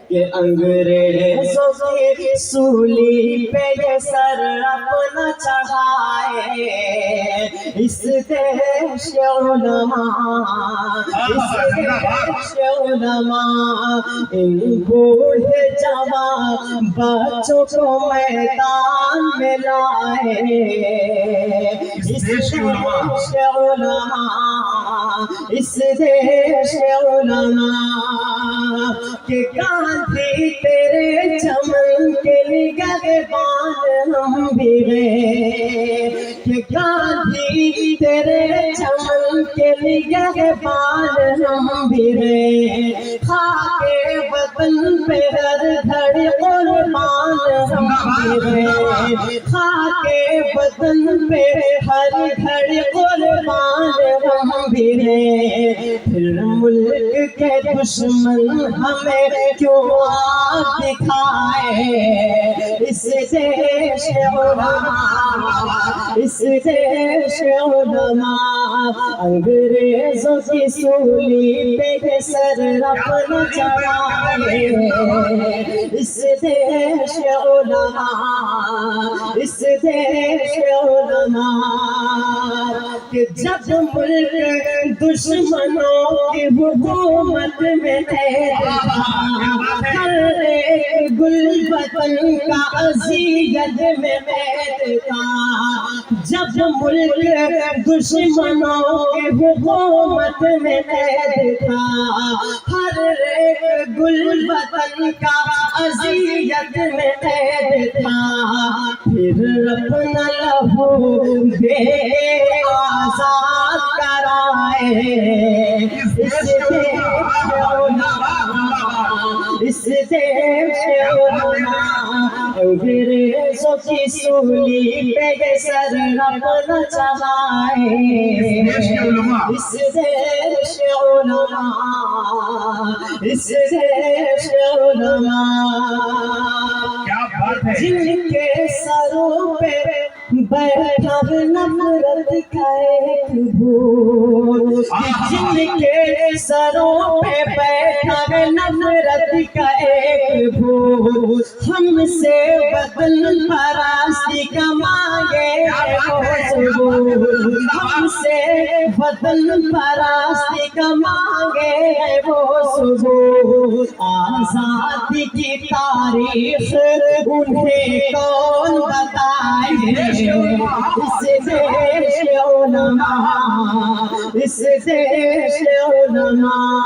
کہ انگریزوں کی سولی پہ یہ سر اپنا چڑھائے، اس دیش علماء، اس دیش علماء ان بوڑھے جوان بچوں کو میدان میں لائے، اس دیش علماء، اس دیش علماء کہ گاندھی تیرے چمن کے نگہبان ہم بھی ہیں، کہ گاندھی تیرے چمن کے نگہبان ہم بھی ہیں، خاک وطن پہ ہر گھڑی قربان ہم بھی ہیں، خاک وطن پہ ہر گھڑی قربان ہم بھی ہیں، پھر ملک کے دشمن ہمیں کیوں آگ دکھائے، اس دیش علماء، اس دیش علماء انگریزوں کی سولی پہ سر اپنا چڑھائے، اس دیش علماء، اس دیش علماء کہ جب ملک دشمنوں کی حکومت میں ہر ایک گل وطن کا اذیت میں تھا، جب ملک دشمنوں کی حکومت میں تھا، ہر ایک گل وطن کا اذیت میں تھا، پھر اپنا لہو بے آزاد کرائے، اس دیش علماء انگریزوں کی سولی پہ یہ سر اپنا چڑھائے، اس دیش علماء، اس دیش علماء جن کے سروں پہ بیٹھا نفرت کا ایک بھوت، جن کے سروں پہ بیٹھا نفرت کا ایک بھوت، ہم سے وطن پرستی کا مانگے وہ ثبوت، ہم سے وطن پرستی کا مانگے وہ ثبوت، آزادی کی تاریخ انہیں کون بتائے، اس دیش علماء، اس دیش علماء۔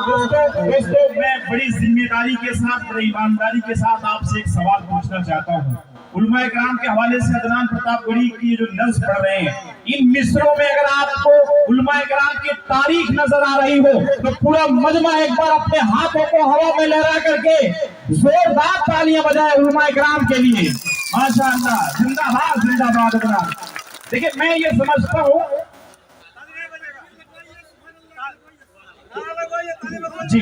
میں بڑی ذمہ داری کے ساتھ، بڑی ایمانداری کے ساتھ آپ سے ایک سوال پوچھنا چاہتا ہوں۔ علماء کرام کے حوالے سے عدنان پرتاپ گڑھی کی جو نظم پڑھ رہے ہیں، ان مصروں میں اگر آپ کو علماء کرام کی تاریخ نظر آ رہی ہو تو پورا مجمع ایک بار اپنے ہاتھوں کو ہوا میں لہرا کر کے زوردار تالیاں بجائے علماء کرام کے لیے۔ ماشاءاللہ، زندہ باد، زندہ باد حضرات۔ دیکھیں میں یہ سمجھتا ہوں جی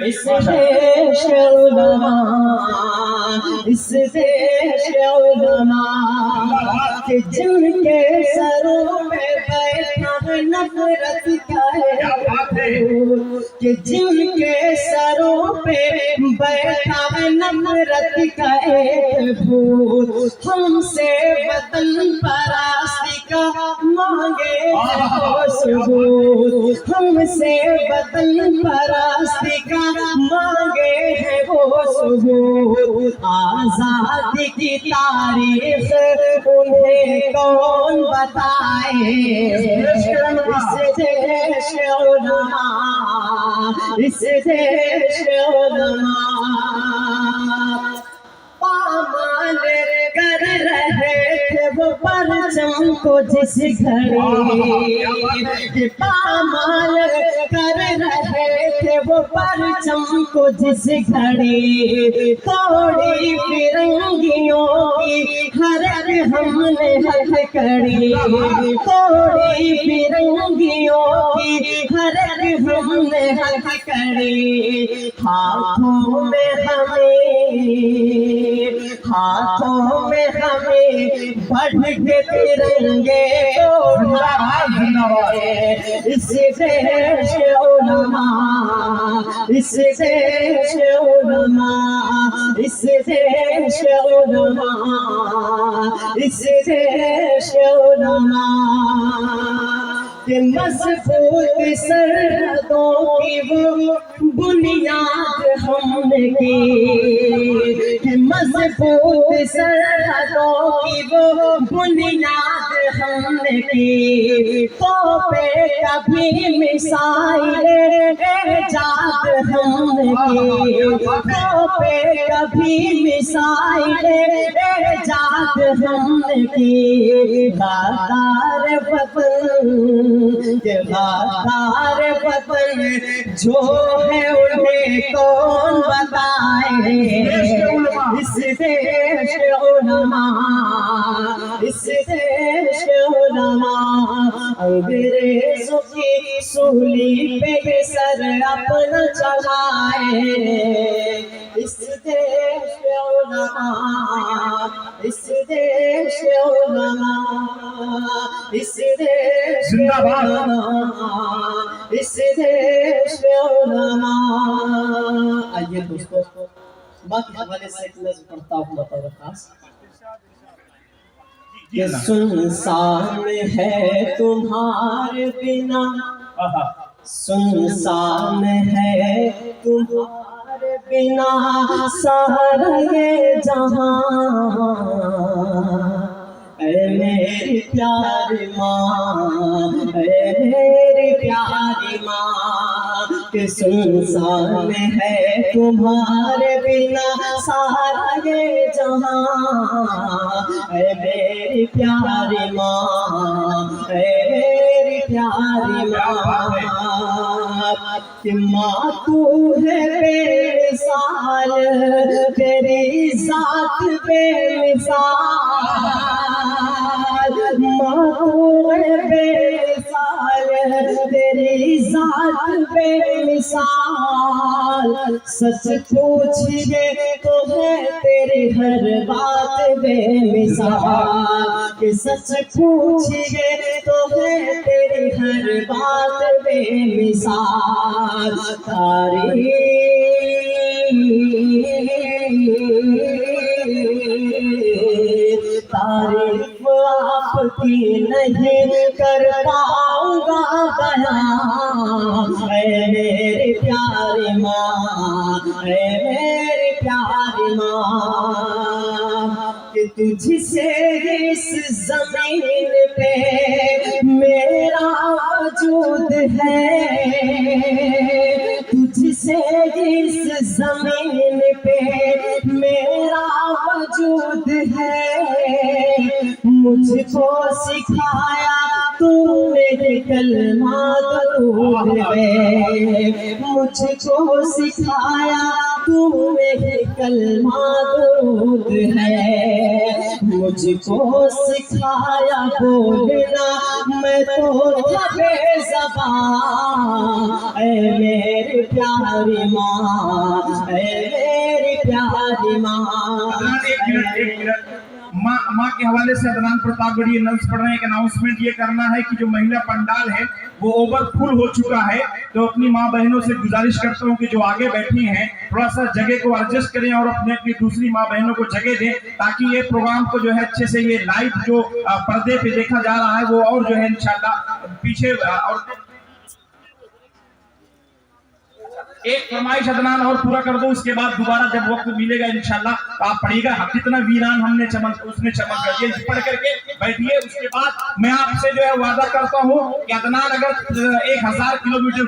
اس دیش علماء، اس دیش علماء کہ جن کے سروں میں بیٹھا نفرت کا ایک بھوت، کہ جن کے سروں پہ بیٹھا نفرت کا ایک بھوت، ہم سے وطن پرستی کا مانگے وہ ثبوت، ہم سے وطن پرستی کا مانگے ہے وہ ثبوت، آزادی کی تاریخ انہیں کون بتائے، اس دیش علماء، اس دیش علماء پامال کر رہے تھے وہ پرچم کو جس گھڑی، پامال کر رہے تھے وہ پرچم کو جس گھڑی، توڑی فرنگیوں کی ہر ایک ہم نے ہتھ کڑی، توڑی فرنگیوں کی ہر ایک ہم نے ہتھ کڑی، ہاتھوں میں ہمیں ہاتھوں میں ہمیں بڑھ کے ترنگے کو اٹھائے، اس دیش علماء، اس دیش علماء، اس دیش علماء، اس دیش علماء کہ مضبوط سرحدوں کی وہ بنیاد ہم نے کی، کہ مضبوط سرحدوں کی وہ بنیاد ہم نے کی، توپے کبھی میزائل ایجاد ہم نے کی، توپے کبھی میزائل ایجاد ہم نے کی، غدار وطن، غدار وطن جو ہے انہیں کون بتائے، اس دیش علماء، اس دیش علماء انگریزوں کی سولی پہ یہ سر اپنا چڑھائے، اس دیش علماء، اس دیش علماء، اس دیش زندہ باد، اس دیش علماء۔ آئیے دوستو باقی حوالے سے ایک نظم پڑھتا ہوں بطور خاص کہ سنسان ہے تمہارے بنا، سنسان ہے تمہارے بنا سارا یہ جہاں، اے میری پیاری ماں، اے میری پیاری ماں، کہ سنسان ہے تمہارے بنا سارا یہ جہاں، اے میری پیاری ماں، اے میری پیاری ماں، کہ ماں تو ہے بے مثال، تیری ذات بے مثال، ماں تو ہے بے مثال، تیری ذات بے مثال، سچ پوچھئے تو ہے تیری ہر بات بے مثال، کہ سچ پوچھئے تو ہے تیری ہر بات بے مثال، تعریف آپ کی نہیں کر پاؤں گا بیان، اے میری پیاری ماں، اے میری پیاری ماں، کہ تجھ سے اس زمین پہ میرا وجود ہے، تجھ سے اس زمین پہ میرا وجود ہے، مجھ کو سکھایا تو نے کلمہ درود ہے، مجھ کو سکھایا تو نے کلمہ درود ہے، مجھ کو سکھایا بولنا میں تو تھا بے زبان، اے میری پیاری ماں، اے میری پیاری ماں۔ ایک منٹ ماں کے حوالے سے عدنان پرتاپ گڑھی نظم پڑھ رہے ہیں۔ ایک اناؤنسمنٹ یہ کرنا ہے کہ جو مہیلا پنڈال ہے وہ اوور فل ہو چکا ہے، تو اپنی ماں بہنوں سے گزارش کرتا ہوں کہ جو آگے بیٹھی ہیں تھوڑا سا جگہ کو ایڈجسٹ کریں اور اپنی دوسری ماں بہنوں کو جگہ دیں، تاکہ یہ پروگرام کو جو ہے اچھے سے یہ لائیو جو پردے پہ دیکھا جا رہا ہے وہ اور جو ہے انشاءاللہ پیچھے اور ایک فرمائش عدنان اور پورا کر دو، اس کے بعد دوبارہ جب وقت ملے گا انشاءاللہ تو آپ پڑھیے گا کتنا ویران ہم نے اس نے چمن کر دیا، پڑھ کر کے بیٹھیے۔ اس کے بعد میں آپ سے جو ہے وعدہ کرتا ہوں کہ عدنان اگر 1000 کلومیٹر